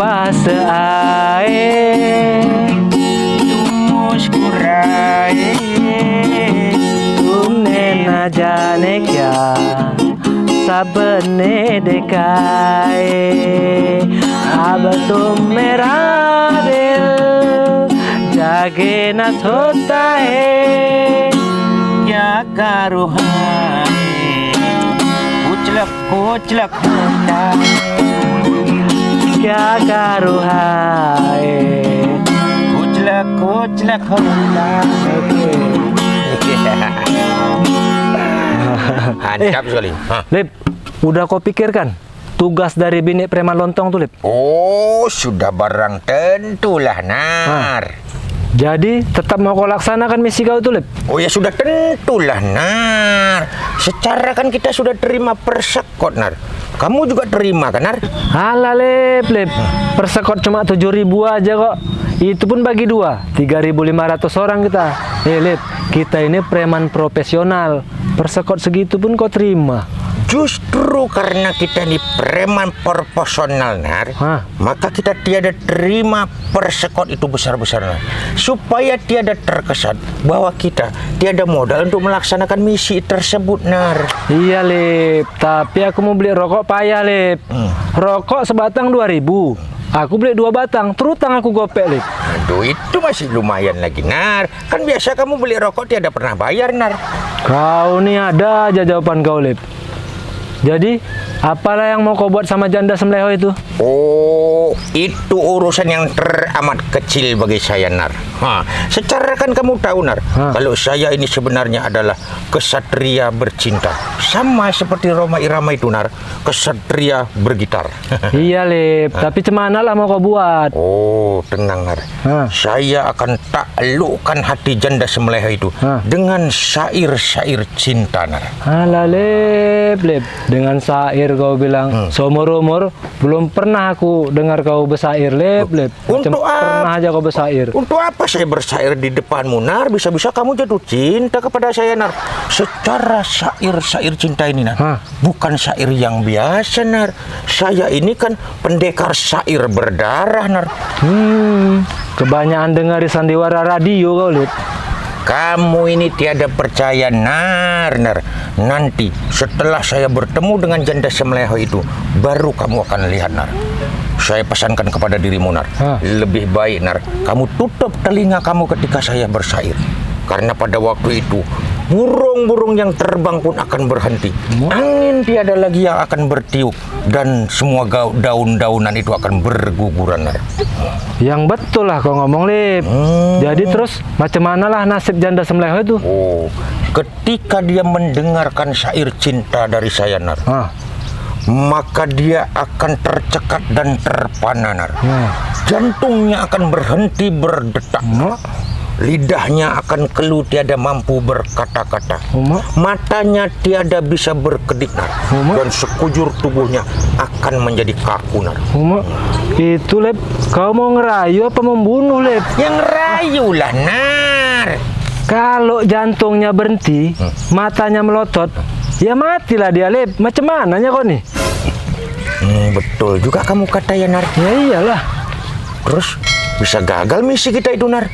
fase ae Tumus kurai tumne na jane kya sabne dekai अब तुम मेरा दिल जागे न सोता है क्या करूँ कुचलक कुचलक होता क्या करूँ हाय कुचलक कुचलक होता Mantap sekali. Lip, udah kau pikirkan tugas dari bini preman lontong tuh, Lip? Oh, sudah barang tentulah, Nar. Jadi tetap mau kau laksanakan misi kau tuh, Lip? Oh ya sudah tentulah, Nar. Secara kan kita sudah terima persekot, Nar. Kamu juga terima kan, Nar? Alah, Lip. Persekot cuma 7.000 aja kok. Itu pun bagi 2, 3.500 orang kita. Lip, kita ini preman profesional. Persekot segitu pun kau terima. Justru karena kita di preman profesional, Nar, maka kita tiada terima persekot itu besar-besar, Nar. Supaya tiada terkesan bahwa kita tiada modal untuk melaksanakan misi tersebut, Nar. Iya, Lip. Tapi aku mau beli rokok payah, Lip. Rokok sebatang 2.000. Aku beli 2 batang, terutang aku gopek, Lip. Aduh, itu masih lumayan lagi, Nar. Kan biasa kamu beli rokok tiada pernah bayar, Nar. Kau nih ada aja jawaban kau, Lip. Jadi, apalah yang mau kau buat sama janda sembelih itu? Oh, itu urusan yang teramat kecil bagi saya, Nar. Secara kan kamu tahu, Nar, kalau saya ini sebenarnya adalah kesatria bercinta. Sama seperti Roma Irama itu, Nar, kesatria bergitar. Iya, Lip. Tapi cemana lah mau kau buat? Oh, tenang, Nar. Saya akan taklukkan hati janda sembelih itu dengan syair-syair cinta, Nar. Alah, Lip. Dengan syair kau bilang, seumur-umur belum pernah aku dengar kau bersair, Lip. Untuk pernah aja kau bersair. Untuk apa saya bersair di depanmu, Nar? Bisa-bisa kamu jatuh cinta kepada saya, Nar. Secara syair-syair cinta ini, Nar, bukan syair yang biasa, Nar. Saya ini kan pendekar syair berdarah, Nar. Kebanyakan dengar di sandiwara radio kau, Lip. Kamu ini tiada percaya, Nar. Nanti setelah saya bertemu dengan janda semeleho itu, baru kamu akan lihat, Nar. Saya pesankan kepada dirimu, Nar, lebih baik, Nar, kamu tutup telinga kamu ketika saya bersair. Karena pada waktu itu burung-burung yang terbang pun akan berhenti. Angin tiada lagi yang akan bertiup, dan semua daun-daunan itu akan berguguran, Nar. Yang betul lah kau ngomong, Lip. Jadi terus macam mana lah nasib janda sembelih itu? Oh, ketika dia mendengarkan syair cinta dari saya, Nar, maka dia akan tercekat dan terpana, Nar. Jantungnya akan berhenti berdetak. Lidahnya akan keluh tiada mampu berkata-kata. Matanya tiada bisa berkedip, Nar. Dan sekujur tubuhnya akan menjadi kaku, Nar. Itu, Lip, kau mau ngerayu apa membunuh, Lip? Yang ngerayu lah, Nar. Kalau jantungnya berhenti, matanya melotot, ya matilah dia, Lip. Macam mananya kau nih? Betul juga kamu kata ya, Nar. Ya iyalah. Terus bisa gagal misi kita itu, Nar.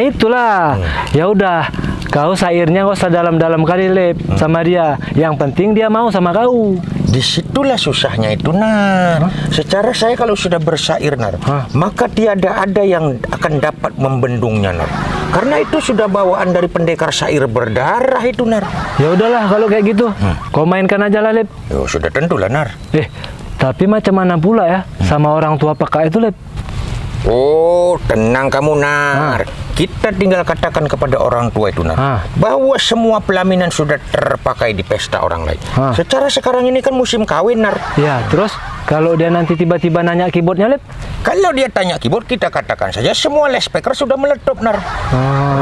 Itulah. Ya udah, kau syairnya kau sedalam-dalam kali, Lip, sama dia. Yang penting dia mau sama kau. Disitulah susahnya itu, Nar. Secara saya kalau sudah bersyair, Nar, maka tiada ada yang akan dapat membendungnya, Nar. Karena itu sudah bawaan dari pendekar syair berdarah itu, Nar. Ya udahlah kalau kayak gitu, kau mainkan aja lah, Lip. Yo, sudah tentulah, Nar. Tapi macam mana pula ya sama orang tua peka itu, Lip? Oh, tenang kamu, Nar. Kita tinggal katakan kepada orang tua itu, Nar, bahwa semua pelaminan sudah terpakai di pesta orang lain. Secara sekarang ini kan musim kawin, Nar. Ya, terus kalau dia nanti tiba-tiba nanya keyboardnya, Lip? Kalau dia tanya keyboard, kita katakan saja semua loudspeaker sudah meletup, Nar.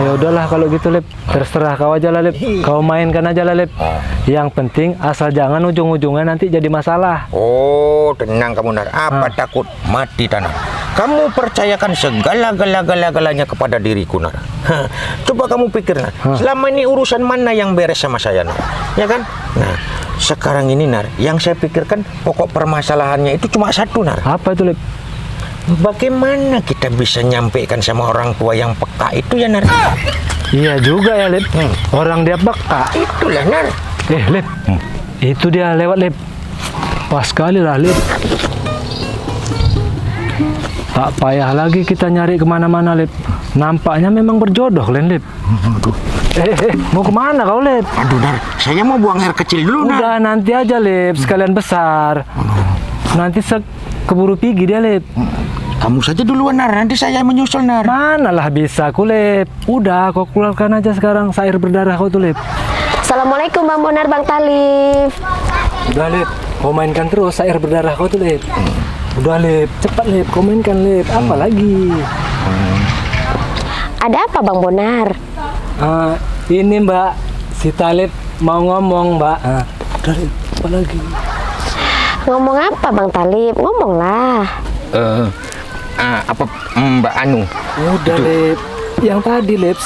Ya udahlah kalau gitu, Lip. Terserah kau aja lah, Lip. Kau mainkan aja lah, Lip. Yang penting asal jangan ujung-ujungnya nanti jadi masalah. Oh, tenang kamu, Nar. Apa takut mati tanah? Kamu percayakan segala galanya kepada diriku, Nar. Coba kamu pikir, Nar. Selama ini urusan mana yang beres sama saya, Nar? Ya kan? Nah, sekarang ini, Nar, yang saya pikirkan pokok permasalahannya itu cuma satu, Nar. Apa itu, Lip? bagaimana kita bisa nyampaikan sama orang tua yang peka itu ya, Nar? Iya juga ya, Lip. Orang dia peka. Itulah, Nar. Lip. Itu dia lewat, Lip. Pas sekali lah, Lip. Tak payah lagi kita nyari kemana-mana, Lip. Nampaknya memang berjodoh, Lip. Aduh. Mau kemana kau, Lip? Aduh, Nar. Saya mau buang air kecil dulu, Nar. Udah, nanti aja, Lip. Sekalian besar. Nanti keburu pergi dia, Lip. Kamu saja duluan, Nar. Nanti saya menyusul, Nar. Manalah bisa aku, Lip. Udah, kau keluarkan aja sekarang air berdarah kau tuh, Lip. Assalamualaikum Bang Bonar, Bang Talib. Udah, Lip. Kau mainkan terus air berdarah kau tuh, Lip. Udah, Lip. Cepat, Lip. Kau mainkan, Lip. Apa lagi? Ada apa Bang Bonar? Ini, Mbak. Si Talib mau ngomong, Mbak. Udah, Lip. Apa lagi? Ngomong apa Bang Talib? Ngomonglah. Apa Mbak Anu? Udah, Lip. Yang tadi, Lip.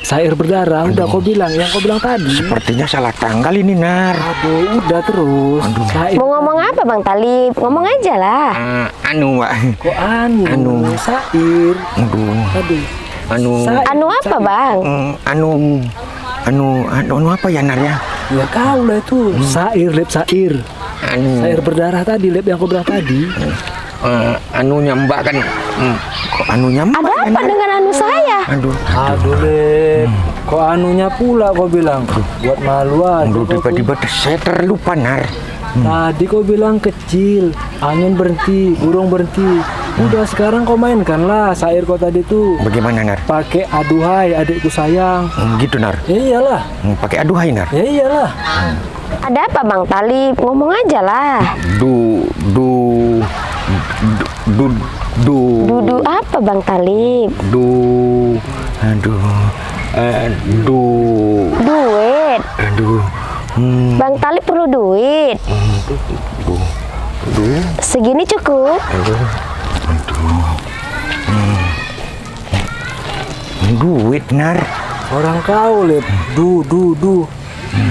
Sair berdarah. Udah kau bilang. Yang kau bilang tadi. Sepertinya salah tanggal ini, Nar. Aduh, udah terus. Sair. Mau ngomong apa Bang Talib? Ngomong aja lah. Anu, Mbak. Kok anu? Sair. Aduh. Anu apa Bang? Anu apa ya, Nar ya? Ya kau lah itu. Sair, Lip. Sair. Sair berdarah tadi, Lip. Yang kau bilang tadi. Anunya Mbak kan. Kok anunya Mbak? Ada apa dengan anu saya? Aduh, Lip. Kok anunya pula kau bilang? Buat malu aja. Tiba-tiba saya terlupa, Nar. Tadi kau bilang kecil, angin berhenti, burung berhenti. Udah sekarang kau mainkan lah sair kau tadi tuh. Bagaimana, Nar? Pakai aduhai adikku sayang. Gitu, Nar. Ya iyalah. Pakai aduhai, Nar. Ya iyalah. Ada apa Bang Talib? Ngomong aja lah. Dudu Dudu apa Bang Talib? Duit. Bang Talib perlu duit. Segini cukup. Duit, Nar. Orang kau, Lip.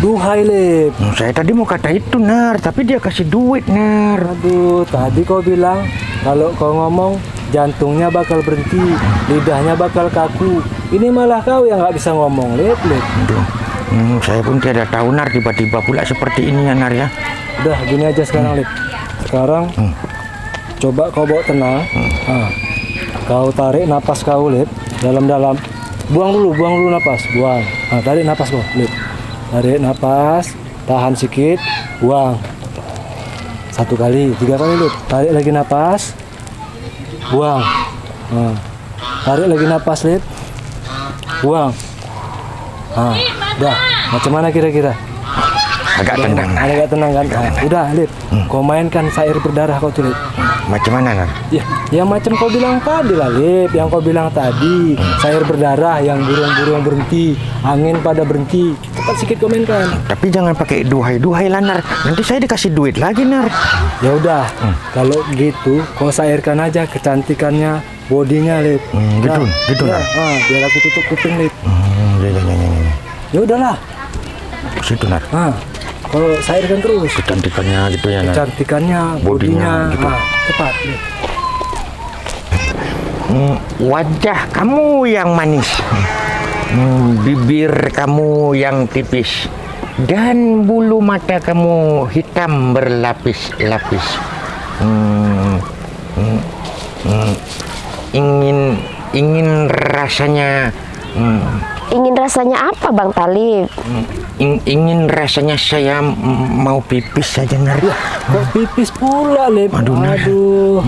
Duhai, Lip. Saya tadi mau kata itu, Nar, tapi dia kasih duit, Nar. Aduh, tadi kau bilang kalau kau ngomong jantungnya bakal berhenti, lidahnya bakal kaku. Ini malah kau yang nggak bisa ngomong, Lip. Aduh. Saya pun tidak tahu, Nar, tiba-tiba pula seperti ini ya, Nar ya. Udah, gini aja sekarang, Lip. Sekarang coba kau bawa tenang. Kau tarik napas kau, Lip, dalam-dalam. Buang dulu napas, buang. Tarik napas kau, Lip. Tarik napas, tahan sedikit, buang. 1 kali, 3 kali, Lip. Tarik lagi napas, buang. Tarik lagi napas, Lip. Buang. Udah. Macam mana kira-kira? Agak tenang, Nar. Agak tenang kan? Udah, Lip. Kau mainkan sair berdarah kau tuh, Lip. Macam mana, Nar? Ya macam kau bilang tadi lah, Lip. Yang kau bilang tadi, sair berdarah yang burung-burung berhenti, angin pada berhenti. Cepat sedikit kau mainkan. Tapi jangan pakai duhai lah, Nar. Nanti saya dikasih duit lagi, Nar. Ya udah, kalau gitu kau sairkan aja kecantikannya, bodinya, Lip. Gitu, ya, Nar. Biar aku tutup kuping, Lip. Ya. Ya udahlah. Situ, Nar. Kau sairkan terus. Kecantikannya gitu ya, Nar. Kecantikannya, bodinya. gitu. Cepat, Lip. Wajah kamu yang manis, bibir kamu yang tipis, dan bulu mata kamu hitam berlapis-lapis. Ingin rasanya. Ingin rasanya apa Bang Talib? Ingin rasanya saya mau pipis saja, Nar. Kok pipis pula, Lip? Aduh.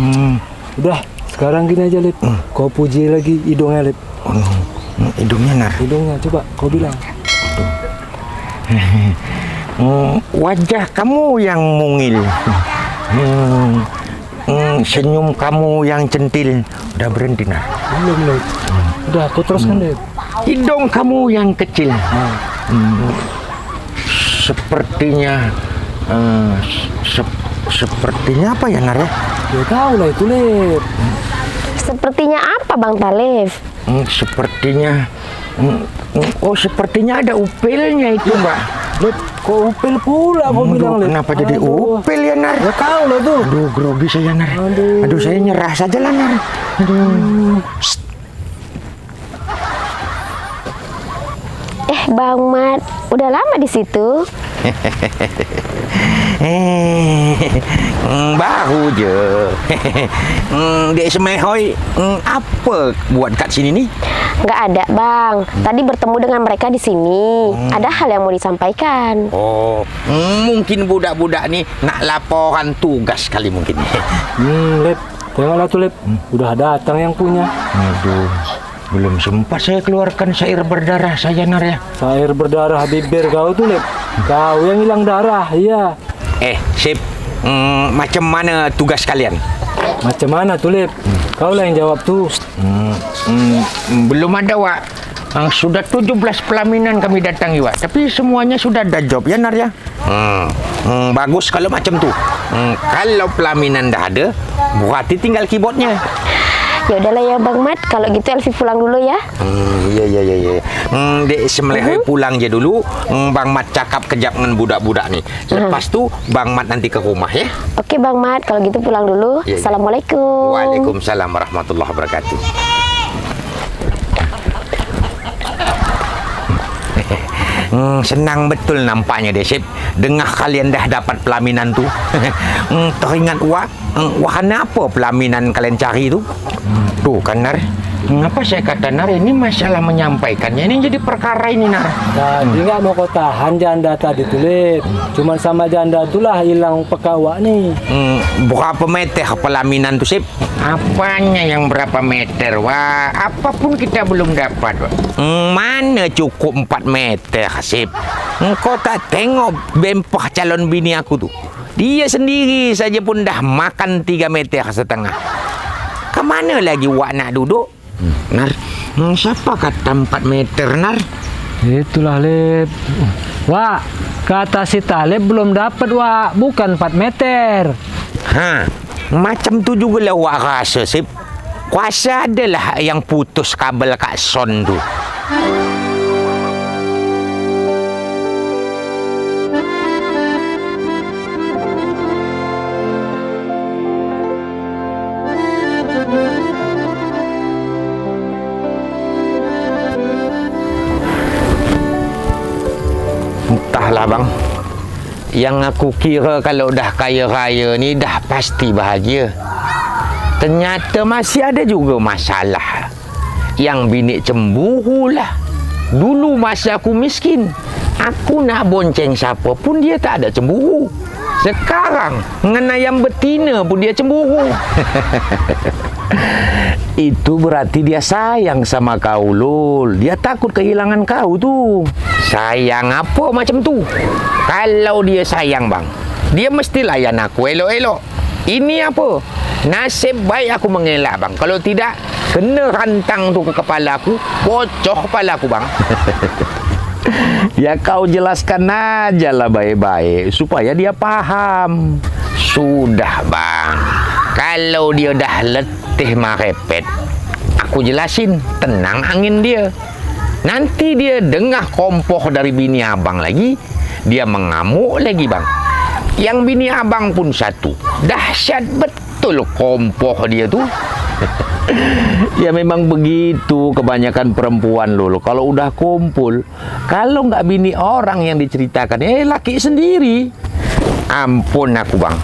Udah, sekarang gini aja, Lip. Kau puji lagi hidungnya, Lip. Hidungnya, Nar. Hidungnya, coba kau bilang. Wajah kamu yang mungil, senyum kamu yang centil. Udah berhenti, Nar. Belum, Lip. Udah, aku teruskan, Lip. Hidung kamu yang kecil, sepertinya sepertinya apa ya, Nar ya? Ya tahu lah itu, Lip. Sepertinya apa Bang Talib? Sepertinya sepertinya ada upilnya itu, Mbak. Lip, Kok upil pula kau bilang, Lip? Kenapa jadi upil ya, Nar? Ya kau lah tuh. Aduh, grogi saya, Nar. Aduh, saya nyerah saja lah, Nar. Bang Mat, udah lama di situ? Baru je. Dek Semehoi, apa buat kat sini ni? Nggak ada, Bang. Tadi bertemu dengan mereka di sini. Ada hal yang mau disampaikan. Oh, mungkin budak-budak ni nak laporan tugas kali mungkin. Lip, tengoklah tuh, Lip. Udah datang yang punya. Aduh, belum sempat saya keluarkan sair berdarah saya, Nar ya. Sair berdarah bibir kau tuh, Lip. Kau yang hilang darah, iya. Sip. Macam mana tugas kalian? Macam mana tuh, Lip? Kau lah yang jawab tuh. Belum ada, Wak. Sudah 17 pelaminan kami datangi, Wak. Tapi semuanya sudah ada job ya, Nar ya. Bagus kalau macam tu. Kalau pelaminan dah ada, berarti tinggal keyboardnya. Ya udahlah ya, Bang Mat. Kalau gitu Elvi pulang dulu ya. Iya. Dek Semlehoi pulang je dulu. Bang Mat cakap kejap dengan budak-budak ni. Lepas tu Bang Mat nanti ke rumah ya. Oke, Bang Mat. Kalau gitu pulang dulu. Ya. Assalamualaikum. Waalaikumsalam warahmatullahi wabarakatuh. Senang betul nampaknya deh, Sip. Dengar kalian dah dapat pelaminan tu. Teringat Wak, kenapa pelaminan kalian cari tu? Tuh kan, Nar. Apa saya kata, Nar, ini masalah menyampaikannya. Ini jadi perkara ini, Nar. Tadi nggak mau kau tahan janda tadi tuh, Lip. Cuman sama janda itulah hilang pekawak nih. Berapa meter pelaminan tu, Sip? Apanya yang berapa meter, Wak? Apapun kita belum dapat, Wak. Mana cukup 4 meter, Sip? Kau tak tengok bempah calon bini aku tu? Dia sendiri saja pun dah makan 3,5 meter. Kemana lagi Wak nak duduk? Nar, siapa kata 4 meter, Nar? Itulah, Lip. Wak, kata si Talib belum dapat, Wak. Bukan 4 meter. Macam tu jugalah Wak rasa, Sip. Kuasa adalah yang putus kabel Kak Son tu. Entahlah, Bang. Yang aku kira kalau dah kaya raya ni dah pasti bahagia. Ternyata masih ada juga masalah. Yang bini cemburu lah. Dulu masa aku miskin, aku nak bonceng siapa pun dia tak ada cemburu. Sekarang dengan ayam betina pun dia cemburu. Itu berarti dia sayang sama kau, Lul. Dia takut kehilangan kau tu. Sayang apa macam tu? Kalau dia sayang, Bang, dia mesti layan aku elok-elok. Ini apa? Nasib baik aku mengelak, Bang. Kalau tidak, kena rantang tu ke kepala aku, bocor kepala aku, Bang. Ya kau jelaskan aja lah baik-baik supaya dia paham. Sudah, Bang. Kalau dia dah letih marepet, aku jelasin, tenang angin dia. Nanti dia dengar kompoh dari bini abang lagi, dia mengamuk lagi, Bang. Yang bini abang pun satu. Dahsyat betul kompoh dia tu. Ya memang begitu kebanyakan perempuan, Lul. Kalau udah kumpul, kalau nggak bini orang yang diceritakan, laki sendiri. Ampun aku, Bang.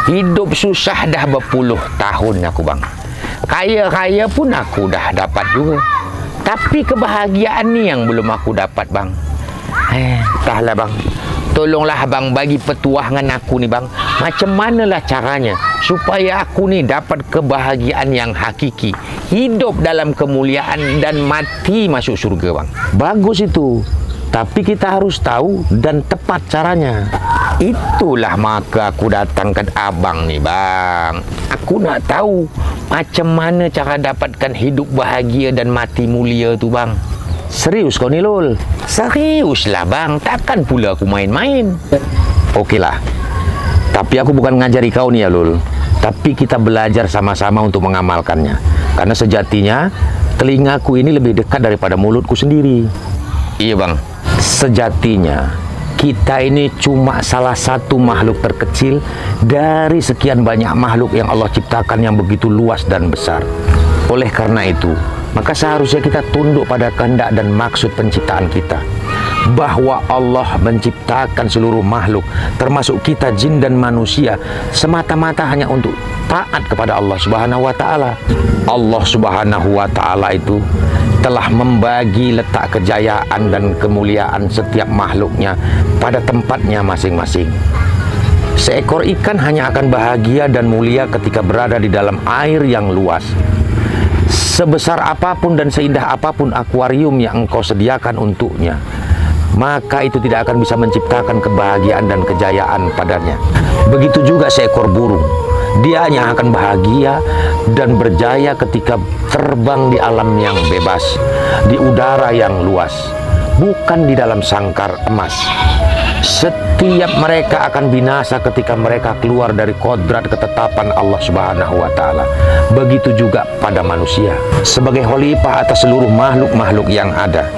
Hidup susah dah berpuluh tahun aku, Bang. Kaya-kaya pun aku dah dapat juga. Tapi kebahagiaan ni yang belum aku dapat, Bang. Entahlah, Bang. Tolonglah Abang bagi petuah dengan aku ni, Bang. Macam manalah caranya supaya aku ni dapat kebahagiaan yang hakiki. Hidup dalam kemuliaan dan mati masuk surga, Bang. Bagus itu. Tapi kita harus tahu dan tepat caranya. Itulah maka aku datang ke Abang ni, Bang. Aku nak tahu macam mana cara dapatkan hidup bahagia dan mati mulia tu, Bang. Serius kau ni, Lul? Seriuslah, Bang. Takkan pula aku main-main. Okeylah. Tapi aku bukan ngajari kau ni ya, Lul. Tapi kita belajar sama-sama untuk mengamalkannya. Karena sejatinya telingaku ini lebih dekat daripada mulutku sendiri. Iya, Bang. Sejatinya kita ini cuma salah satu makhluk terkecil dari sekian banyak makhluk yang Allah ciptakan yang begitu luas dan besar. Oleh karena itu, maka seharusnya kita tunduk pada kehendak dan maksud penciptaan kita, bahwa Allah menciptakan seluruh makhluk termasuk kita jin dan manusia semata-mata hanya untuk taat kepada Allah Subhanahu wa taala. Allah Subhanahu wa taala itu telah membagi letak kejayaan dan kemuliaan setiap makhluknya pada tempatnya masing-masing. Seekor ikan hanya akan bahagia dan mulia ketika berada di dalam air yang luas. Sebesar apapun dan seindah apapun akuarium yang engkau sediakan untuknya, maka itu tidak akan bisa menciptakan kebahagiaan dan kejayaan padanya. Begitu juga seekor burung, dia hanya akan bahagia dan berjaya ketika terbang di alam yang bebas, di udara yang luas, bukan di dalam sangkar emas. Setiap mereka akan binasa ketika mereka keluar dari kodrat ketetapan Allah Subhanahu wa taala. Begitu juga pada manusia. Sebagai khalifah atas seluruh makhluk-makhluk yang ada,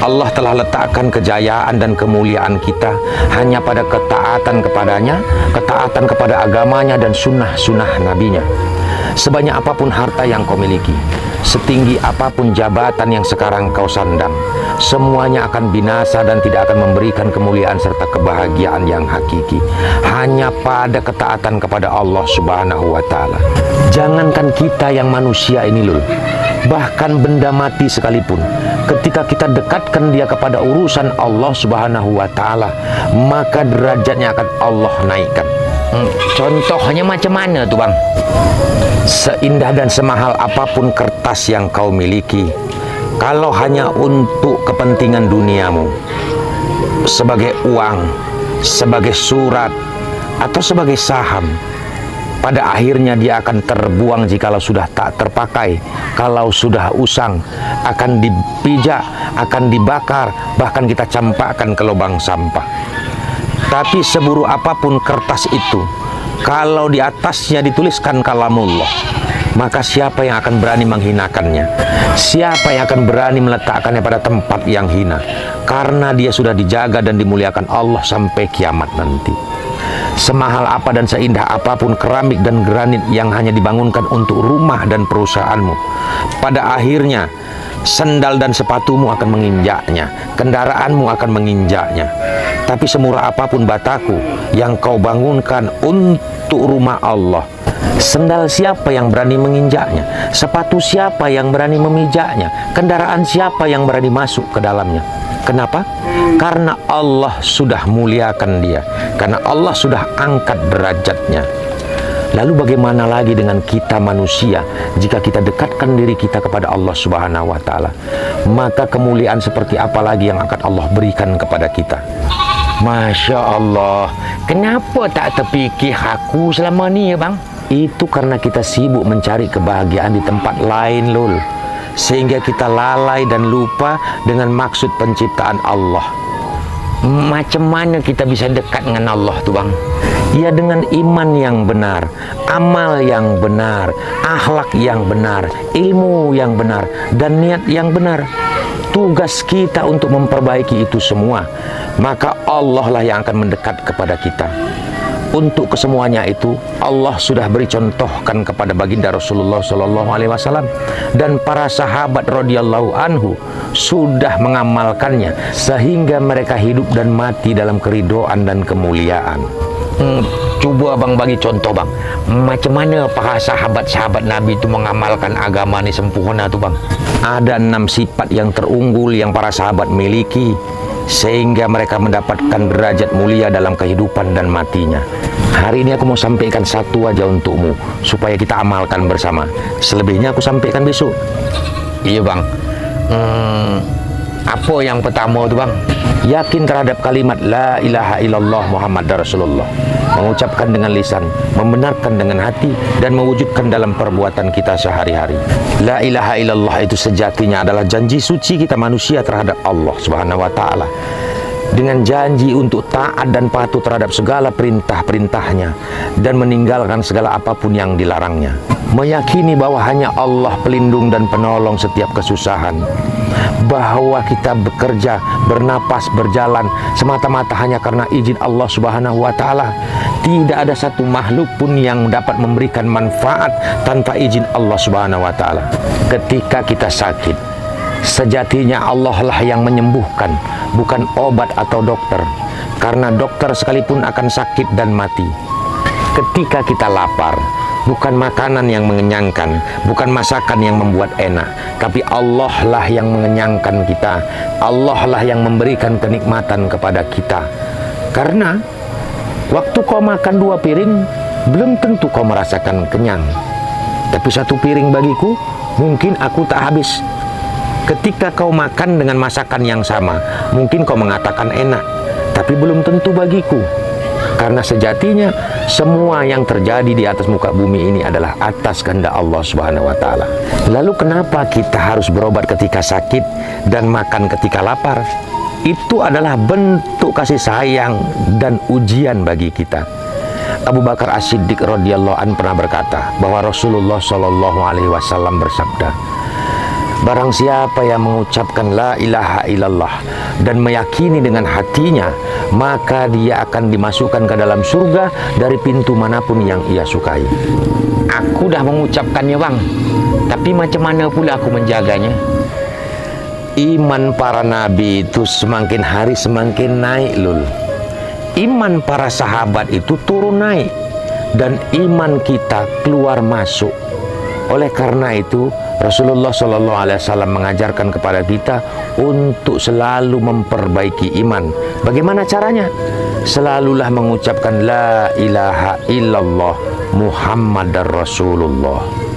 Allah telah letakkan kejayaan dan kemuliaan kita hanya pada ketaatan kepadanya, ketaatan kepada agamanya dan sunnah-sunnah nabinya. Sebanyak apapun harta yang kau miliki, setinggi apapun jabatan yang sekarang kau sandang, semuanya akan binasa dan tidak akan memberikan kemuliaan serta kebahagiaan yang hakiki hanya pada ketaatan kepada Allah Subhanahu wa taala. Jangankan kita yang manusia ini lul, bahkan benda mati sekalipun, ketika kita dekatkan dia kepada urusan Allah Subhanahu wa taala, maka derajatnya akan Allah naikkan. Contohnya macam mana tuh bang? Seindah dan semahal apapun kertas yang kau miliki, kalau hanya untuk kepentingan duniamu, sebagai uang, sebagai surat, atau sebagai saham, pada akhirnya dia akan terbuang jikalau sudah tak terpakai. Kalau sudah usang, akan dipijak, akan dibakar, bahkan kita campakkan ke lubang sampah. Tapi seburuk apapun kertas itu, kalau di atasnya dituliskan kalamullah, maka siapa yang akan berani menghinakannya? Siapa yang akan berani meletakkannya pada tempat yang hina? Karena dia sudah dijaga dan dimuliakan Allah sampai kiamat nanti. Semahal apa dan seindah apapun keramik dan granit yang hanya dibangunkan untuk rumah dan perusahaanmu, pada akhirnya sendal dan sepatumu akan menginjaknya, kendaraanmu akan menginjaknya. Tapi semurah apapun bataku yang kau bangunkan untuk rumah Allah, sendal siapa yang berani menginjaknya? Sepatu siapa yang berani memijaknya? Kendaraan siapa yang berani masuk ke dalamnya? Kenapa? Karena Allah sudah muliakan dia, karena Allah sudah angkat derajatnya. Lalu bagaimana lagi dengan kita manusia jika kita dekatkan diri kita kepada Allah Subhanahu wa taala? Maka kemuliaan seperti apa lagi yang akan Allah berikan kepada kita? Masya Allah, kenapa tak terpikir aku selama ni ya bang? Itu karena kita sibuk mencari kebahagiaan di tempat lain lul, sehingga kita lalai dan lupa dengan maksud penciptaan Allah. Macam mana kita bisa dekat dengan Allah tuh bang? Ya dengan iman yang benar, amal yang benar, akhlak yang benar, ilmu yang benar, dan niat yang benar. Tugas kita untuk memperbaiki itu semua, maka Allah lah yang akan mendekat kepada kita. Untuk kesemuanya itu Allah sudah beri contohkan kepada baginda Rasulullah SAW, dan para sahabat radhiyallahu anhu sudah mengamalkannya sehingga mereka hidup dan mati dalam keridhaan dan kemuliaan. Coba abang bagi contoh bang, macam mana para sahabat-sahabat Nabi itu mengamalkan agama ini sempurna tuh bang? Ada 6 sifat yang terunggul yang para sahabat miliki sehingga mereka mendapatkan derajat mulia dalam kehidupan dan matinya. Hari ini aku mau sampaikan satu aja untukmu supaya kita amalkan bersama. Selebihnya aku sampaikan besok. Iya bang. Apa yang pertama tuh bang? Yakin terhadap kalimat La ilaha illallah Muhammad Rasulullah, mengucapkan dengan lisan, membenarkan dengan hati, dan mewujudkan dalam perbuatan kita sehari-hari. La ilaha illallah itu sejatinya adalah janji suci kita manusia terhadap Allah Subhanahu wa taala, dengan janji untuk taat dan patuh terhadap segala perintah-perintahnya dan meninggalkan segala apapun yang dilarangnya. Meyakini bahwa hanya Allah pelindung dan penolong setiap kesusahan. bahwa kita bekerja, bernapas, berjalan semata-mata hanya karena izin Allah Subhanahu wa taala. Tidak ada satu makhluk pun yang dapat memberikan manfaat tanpa izin Allah Subhanahu wa taala. Ketika kita sakit, sejatinya Allah lah yang menyembuhkan, bukan obat atau dokter. Karena dokter sekalipun akan sakit dan mati. Ketika kita lapar, bukan makanan yang mengenyangkan, bukan masakan yang membuat enak, tapi Allah lah yang mengenyangkan kita. Allah lah yang memberikan kenikmatan kepada kita. Karena waktu kau makan 2 piring, belum tentu kau merasakan kenyang. Tapi 1 piring bagiku, mungkin aku tak habis. Ketika kau makan dengan masakan yang sama, mungkin kau mengatakan enak, tapi belum tentu bagiku. Karena sejatinya semua yang terjadi di atas muka bumi ini adalah atas kehendak Allah Subhanahu wa taala. Lalu kenapa kita harus berobat ketika sakit dan makan ketika lapar? Itu adalah bentuk kasih sayang dan ujian bagi kita. Abu Bakar As-Siddiq radhiyallahu anhu pernah berkata bahwa Rasulullah shallallahu alaihi wasallam bersabda, barang siapa yang mengucapkan la ilaha illallah dan meyakini dengan hatinya, maka dia akan dimasukkan ke dalam surga dari pintu manapun yang ia sukai. Aku dah mengucapkannya bang, tapi macam mana pula aku menjaganya? Iman para nabi itu semakin hari semakin naik lul. Iman para sahabat itu turun naik, dan iman kita keluar masuk. Oleh karena itu Rasulullah SAW mengajarkan kepada kita untuk selalu memperbaiki iman. Bagaimana caranya? Selalulah mengucapkan la ilaha illallah Muhammadar Rasulullah.